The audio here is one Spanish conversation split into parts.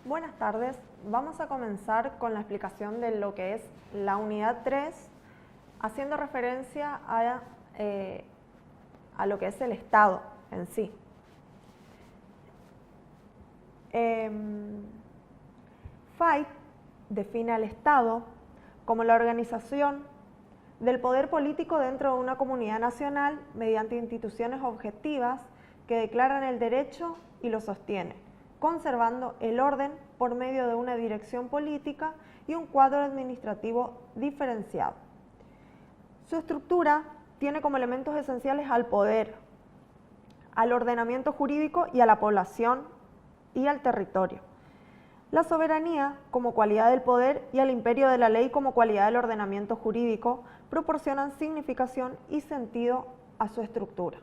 Buenas tardes, vamos a comenzar con la explicación de lo que es la unidad 3, haciendo referencia a lo que es el Estado en sí. Fait define al Estado como la organización del poder político dentro de una comunidad nacional mediante instituciones objetivas que declaran el derecho y lo sostienen, conservando el orden por medio de una dirección política y un cuadro administrativo diferenciado. Su estructura tiene como elementos esenciales al poder, al ordenamiento jurídico y a la población y al territorio. La soberanía como cualidad del poder y el imperio de la ley como cualidad del ordenamiento jurídico proporcionan significación y sentido a su estructura.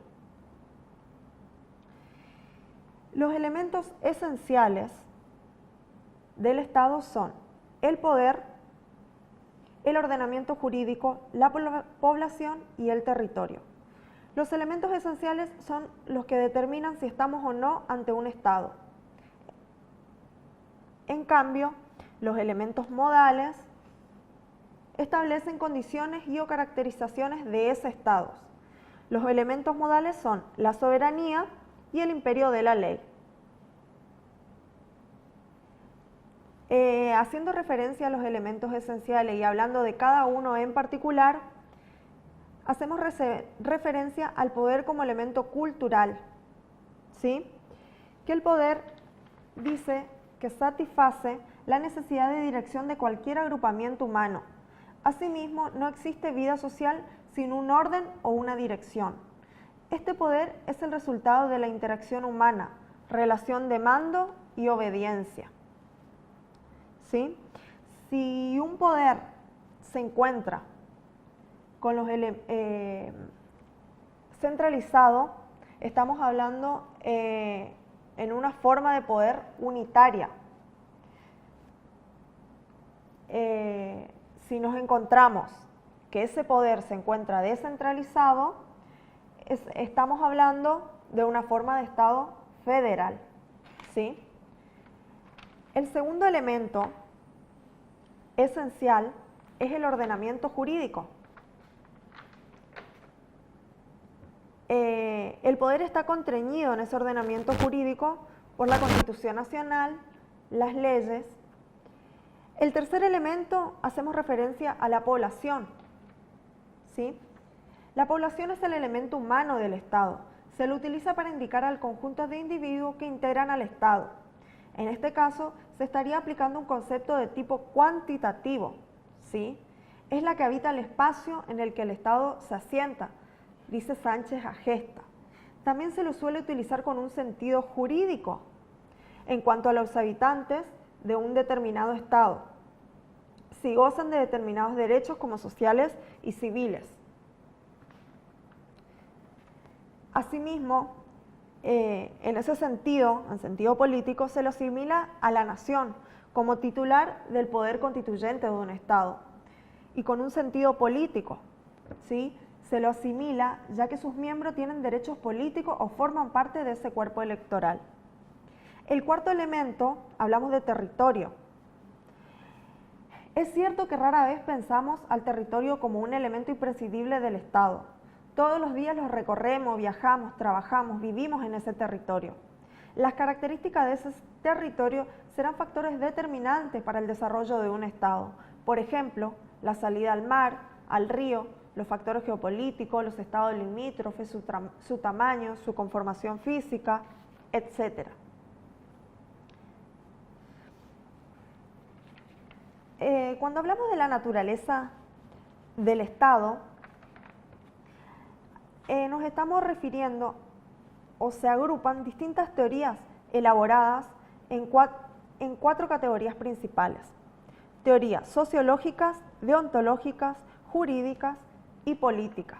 Los elementos esenciales del Estado son el poder, el ordenamiento jurídico, la población y el territorio. Los elementos esenciales son los que determinan si estamos o no ante un Estado. En cambio, los elementos modales establecen condiciones y o caracterizaciones de ese Estado. Los elementos modales son la soberanía y el imperio de la ley. Haciendo referencia a los elementos esenciales y hablando de cada uno en particular, hacemos referencia al poder como elemento cultural, ¿sí? Que el poder dice que satisface la necesidad de dirección de cualquier agrupamiento humano. Asimismo, no existe vida social sin un orden o una dirección. Este poder es el resultado de la interacción humana, relación de mando y obediencia. ¿Sí? Si un poder se encuentra con los centralizado, estamos hablando en una forma de poder unitaria. Si nos encontramos que ese poder se encuentra descentralizado, estamos hablando de una forma de Estado federal, ¿sí? El segundo elemento esencial es el ordenamiento jurídico. El poder está contrañido en ese ordenamiento jurídico por la Constitución Nacional, las leyes. El tercer elemento, hacemos referencia a la población, ¿sí? La población es el elemento humano del Estado. Se lo utiliza para indicar al conjunto de individuos que integran al Estado. En este caso, se estaría aplicando un concepto de tipo cuantitativo, ¿sí? Es la que habita el espacio en el que el Estado se asienta, dice Sánchez Agesta. También se lo suele utilizar con un sentido jurídico en cuanto a los habitantes de un determinado Estado, si gozan de determinados derechos como sociales y civiles. Asimismo, en ese sentido, en sentido político, se lo asimila a la nación como titular del poder constituyente de un Estado y con un sentido político, ¿sí? Se lo asimila ya que sus miembros tienen derechos políticos o forman parte de ese cuerpo electoral. El cuarto elemento, hablamos de territorio. Es cierto que rara vez pensamos al territorio como un elemento imprescindible del Estado. Todos los días los recorremos, viajamos, trabajamos, vivimos en ese territorio. Las características de ese territorio serán factores determinantes para el desarrollo de un Estado. Por ejemplo, la salida al mar, al río, los factores geopolíticos, los estados limítrofes, su tamaño, su conformación física, etc. Cuando hablamos de la naturaleza del Estado, nos estamos refiriendo o se agrupan distintas teorías elaboradas en cuatro categorías principales. Teorías sociológicas, deontológicas, jurídicas y políticas.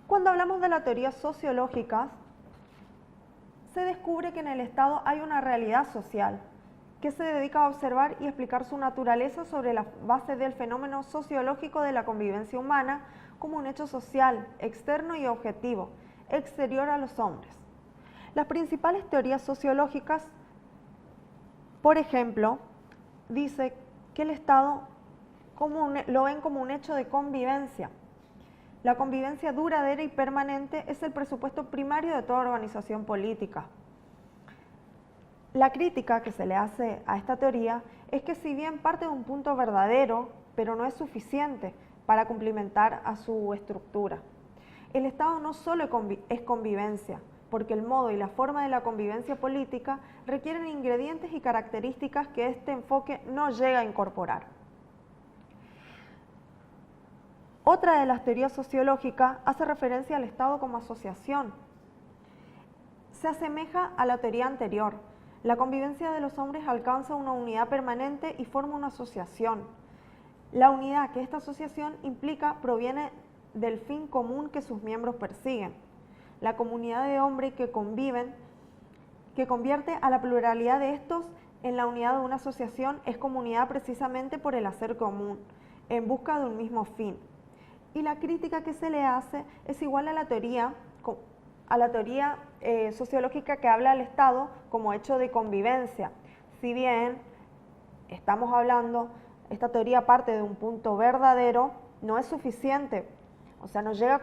Cuando hablamos de la teoría sociológica, se descubre que en el Estado hay una realidad social que se dedica a observar y explicar su naturaleza sobre la base del fenómeno sociológico de la convivencia humana como un hecho social, externo y objetivo, exterior a los hombres. Las principales teorías sociológicas, por ejemplo, dice que el Estado lo ven como un hecho de convivencia. La convivencia duradera y permanente es el presupuesto primario de toda organización política. La crítica que se le hace a esta teoría es que si bien parte de un punto verdadero, pero no es suficiente para complementar a su estructura. El Estado no solo es convivencia, porque el modo y la forma de la convivencia política requieren ingredientes y características que este enfoque no llega a incorporar. Otra de las teorías sociológicas hace referencia al Estado como asociación. Se asemeja a la teoría anterior. La convivencia de los hombres alcanza una unidad permanente y forma una asociación. La unidad que esta asociación implica proviene del fin común que sus miembros persiguen. La comunidad de hombres que conviven, que convierte a la pluralidad de estos en la unidad de una asociación, es comunidad precisamente por el hacer común, en busca de un mismo fin. Y la crítica que se le hace es igual a la teoría sociológica que habla del Estado como hecho de convivencia. Si bien estamos hablando, esta teoría parte de un punto verdadero, no es suficiente, o sea, no llega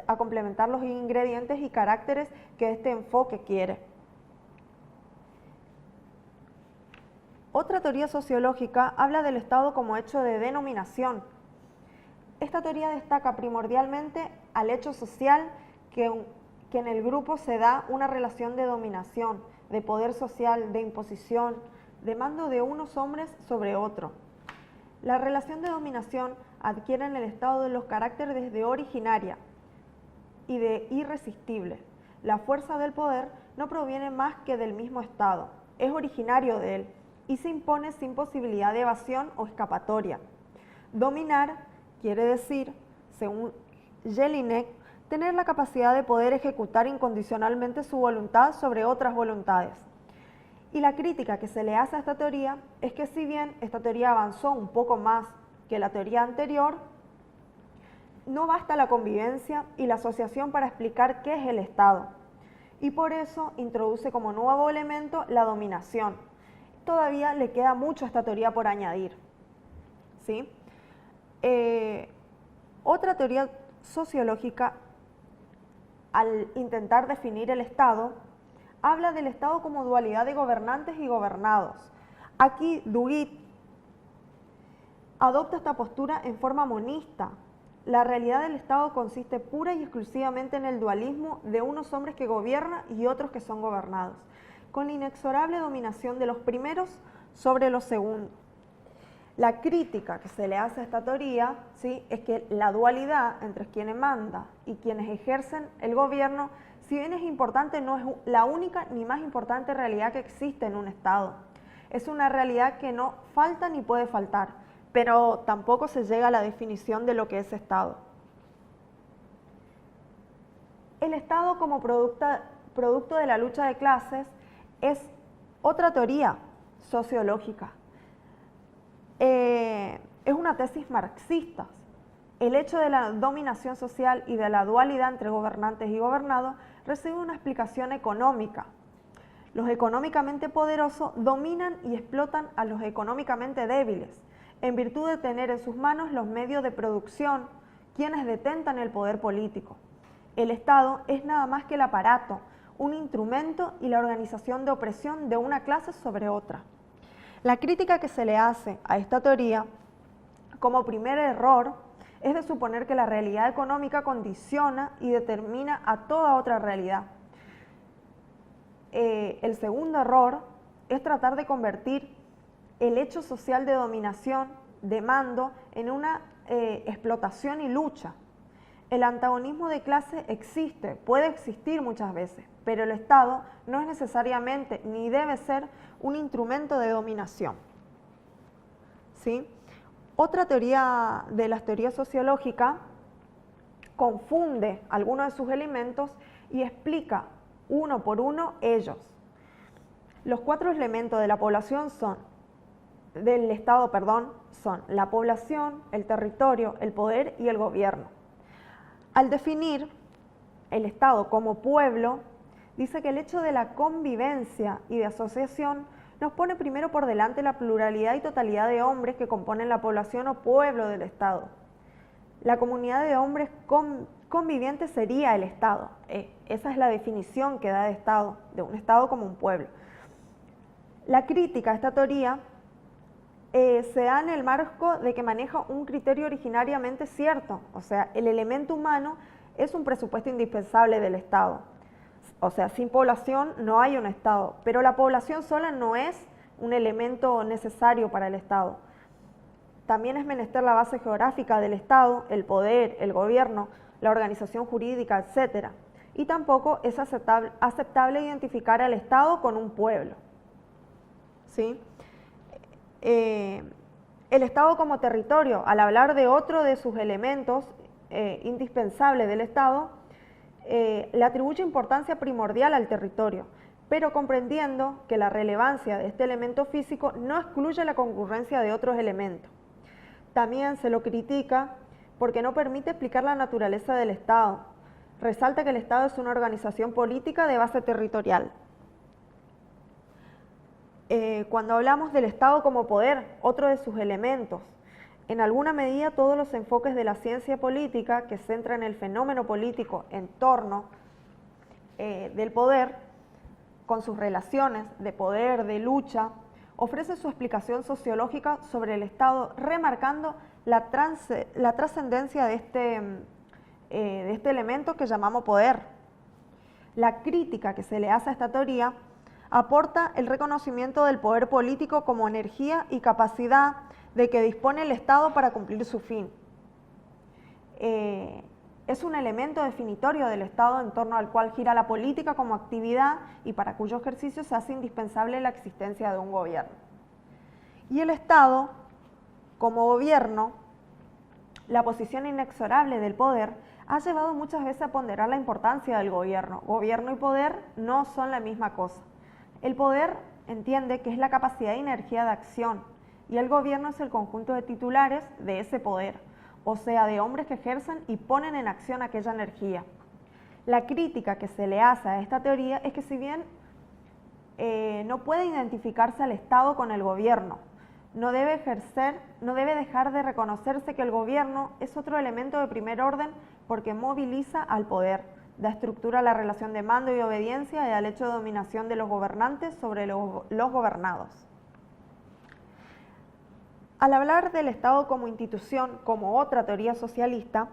a complementar los ingredientes y caracteres que este enfoque quiere. Otra teoría sociológica habla del Estado como hecho de denominación. Esta teoría destaca primordialmente al hecho social que en el grupo se da una relación de dominación, de poder social, de imposición, de mando de unos hombres sobre otro. La relación de dominación adquiere en el Estado de los caracteres de originaria y de irresistible. La fuerza del poder no proviene más que del mismo Estado, es originario de él y se impone sin posibilidad de evasión o escapatoria. Dominar quiere decir, según Jelinek, tener la capacidad de poder ejecutar incondicionalmente su voluntad sobre otras voluntades. Y la crítica que se le hace a esta teoría es que si bien esta teoría avanzó un poco más que la teoría anterior, no basta la convivencia y la asociación para explicar qué es el Estado. Y por eso introduce como nuevo elemento la dominación. Todavía le queda mucho a esta teoría por añadir, ¿sí? Otra teoría sociológica, al intentar definir el Estado, habla del Estado como dualidad de gobernantes y gobernados. Aquí Duguid adopta esta postura en forma monista. La realidad del Estado consiste pura y exclusivamente en el dualismo de unos hombres que gobiernan y otros que son gobernados, con la inexorable dominación de los primeros sobre los segundos. La crítica que se le hace a esta teoría, ¿sí?, es que la dualidad entre quienes mandan y quienes ejercen el gobierno, si bien es importante, no es la única ni más importante realidad que existe en un Estado. Es una realidad que no falta ni puede faltar, pero tampoco se llega a la definición de lo que es Estado. El Estado como producto de la lucha de clases es otra teoría sociológica. Es una tesis marxista. El hecho de la dominación social y de la dualidad entre gobernantes y gobernados recibe una explicación económica. Los económicamente poderosos dominan y explotan a los económicamente débiles, en virtud de tener en sus manos los medios de producción, quienes detentan el poder político. El Estado es nada más que el aparato, un instrumento y la organización de opresión de una clase sobre otra. La crítica que se le hace a esta teoría, como primer error, es de suponer que la realidad económica condiciona y determina a toda otra realidad. El segundo error es tratar de convertir el hecho social de dominación, de mando, en una explotación y lucha. El antagonismo de clase existe, puede existir muchas veces, pero el Estado no es necesariamente ni debe ser un instrumento de dominación, ¿sí? Otra teoría de las teorías sociológicas confunde algunos de sus elementos y explica uno por uno ellos. Los 4 elementos de la población del Estado son la población, el territorio, el poder y el gobierno. Al definir el Estado como pueblo, dice que el hecho de la convivencia y de asociación nos pone primero por delante la pluralidad y totalidad de hombres que componen la población o pueblo del Estado. La comunidad de hombres convivientes sería el Estado. Esa es la definición que da de Estado, de un Estado como un pueblo. La crítica a esta teoría se da en el marco de que maneja un criterio originariamente cierto, o sea, el elemento humano es un presupuesto indispensable del Estado. O sea, sin población no hay un Estado, pero la población sola no es un elemento necesario para el Estado. También es menester la base geográfica del Estado, el poder, el gobierno, la organización jurídica, etc. Y tampoco es aceptable identificar al Estado con un pueblo. ¿Sí? El Estado como territorio, al hablar de otro de sus elementos indispensables del Estado, le atribuye importancia primordial al territorio, pero comprendiendo que la relevancia de este elemento físico no excluye la concurrencia de otros elementos. También se lo critica porque no permite explicar la naturaleza del Estado. Resalta que el Estado es una organización política de base territorial. Cuando hablamos del Estado como poder, otro de sus elementos, en alguna medida todos los enfoques de la ciencia política que centran el fenómeno político en torno del poder, con sus relaciones de poder, de lucha, ofrece su explicación sociológica sobre el Estado, remarcando la trascendencia de este elemento que llamamos poder. La crítica que se le hace a esta teoría aporta el reconocimiento del poder político como energía y capacidad de que dispone el Estado para cumplir su fin. Es un elemento definitorio del Estado en torno al cual gira la política como actividad y para cuyo ejercicio se hace indispensable la existencia de un gobierno. Y el Estado, como gobierno, la posición inexorable del poder, ha llevado muchas veces a ponderar la importancia del gobierno. Gobierno y poder no son la misma cosa. El poder entiende que es la capacidad y energía de acción, y el gobierno es el conjunto de titulares de ese poder, o sea, de hombres que ejercen y ponen en acción aquella energía. La crítica que se le hace a esta teoría es que si bien no puede identificarse al Estado con el gobierno, no debe dejar de reconocerse que el gobierno es otro elemento de primer orden porque moviliza al poder, da estructura a la relación de mando y obediencia y al hecho de dominación de los gobernantes sobre los gobernados. Al hablar del Estado como institución, como otra teoría socialista,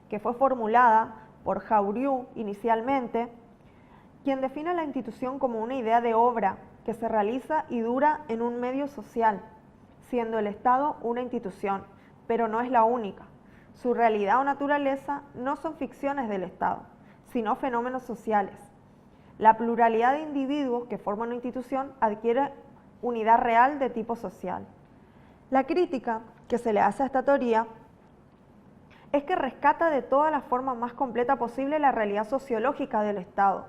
que fue formulada por Jaurriu inicialmente, quien define la institución como una idea de obra que se realiza y dura en un medio social, siendo el Estado una institución, pero no es la única. Su realidad o naturaleza no son ficciones del Estado, sino fenómenos sociales. La pluralidad de individuos que forman una institución adquiere unidad real de tipo social. La crítica que se le hace a esta teoría es que rescata de toda la forma más completa posible la realidad sociológica del Estado,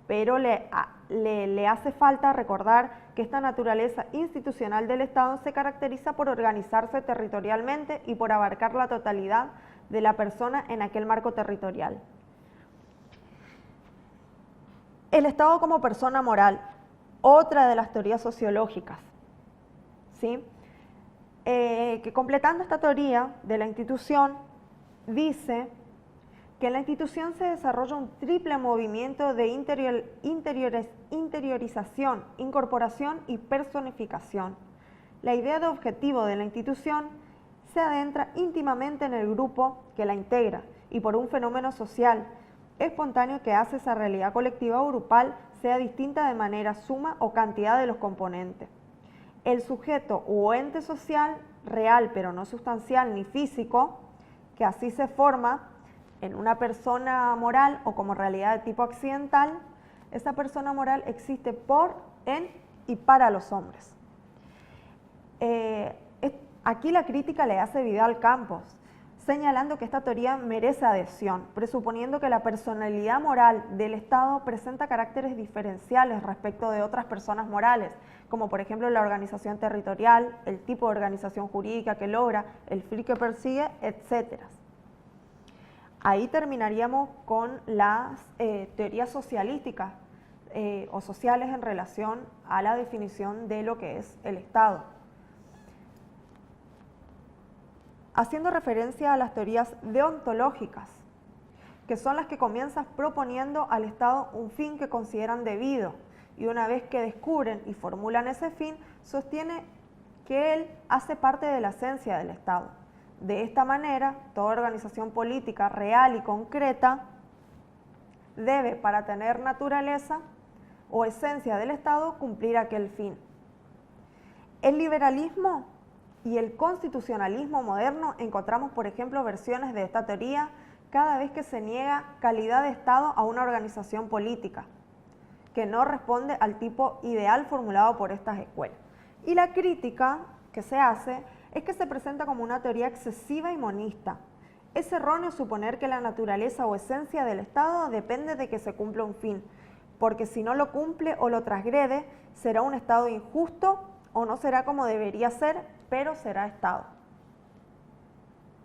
pero le hace falta recordar que esta naturaleza institucional del Estado se caracteriza por organizarse territorialmente y por abarcar la totalidad de la persona en aquel marco territorial. El Estado como persona moral, otra de las teorías sociológicas, ¿sí? Que completando esta teoría de la institución, dice que en la institución se desarrolla un triple movimiento de interiorización, incorporación y personificación. La idea de objetivo de la institución se adentra íntimamente en el grupo que la integra y por un fenómeno social espontáneo que hace esa realidad colectiva o grupal sea distinta de manera suma o cantidad de los componentes. El sujeto o ente social, real pero no sustancial ni físico, que así se forma en una persona moral o como realidad de tipo accidental, esa persona moral existe por, en y para los hombres. Aquí la crítica le hace Vidal Campos, señalando que esta teoría merece adhesión, presuponiendo que la personalidad moral del Estado presenta caracteres diferenciales respecto de otras personas morales, como por ejemplo la organización territorial, el tipo de organización jurídica que logra, el fin que persigue, etc. Ahí terminaríamos con las teorías socialísticas o sociales en relación a la definición de lo que es el Estado. Haciendo referencia a las teorías deontológicas, que son las que comienzan proponiendo al Estado un fin que consideran debido, y una vez que descubren y formulan ese fin, sostiene que él hace parte de la esencia del Estado. De esta manera, toda organización política real y concreta debe, para tener naturaleza o esencia del Estado, cumplir aquel fin. El liberalismo y el constitucionalismo moderno encontramos, por ejemplo, versiones de esta teoría cada vez que se niega calidad de Estado a una organización política que no responde al tipo ideal formulado por estas escuelas. Y la crítica que se hace es que se presenta como una teoría excesiva y monista. Es erróneo suponer que la naturaleza o esencia del Estado depende de que se cumpla un fin, porque si no lo cumple o lo transgrede, será un Estado injusto o no será como debería ser, pero será Estado.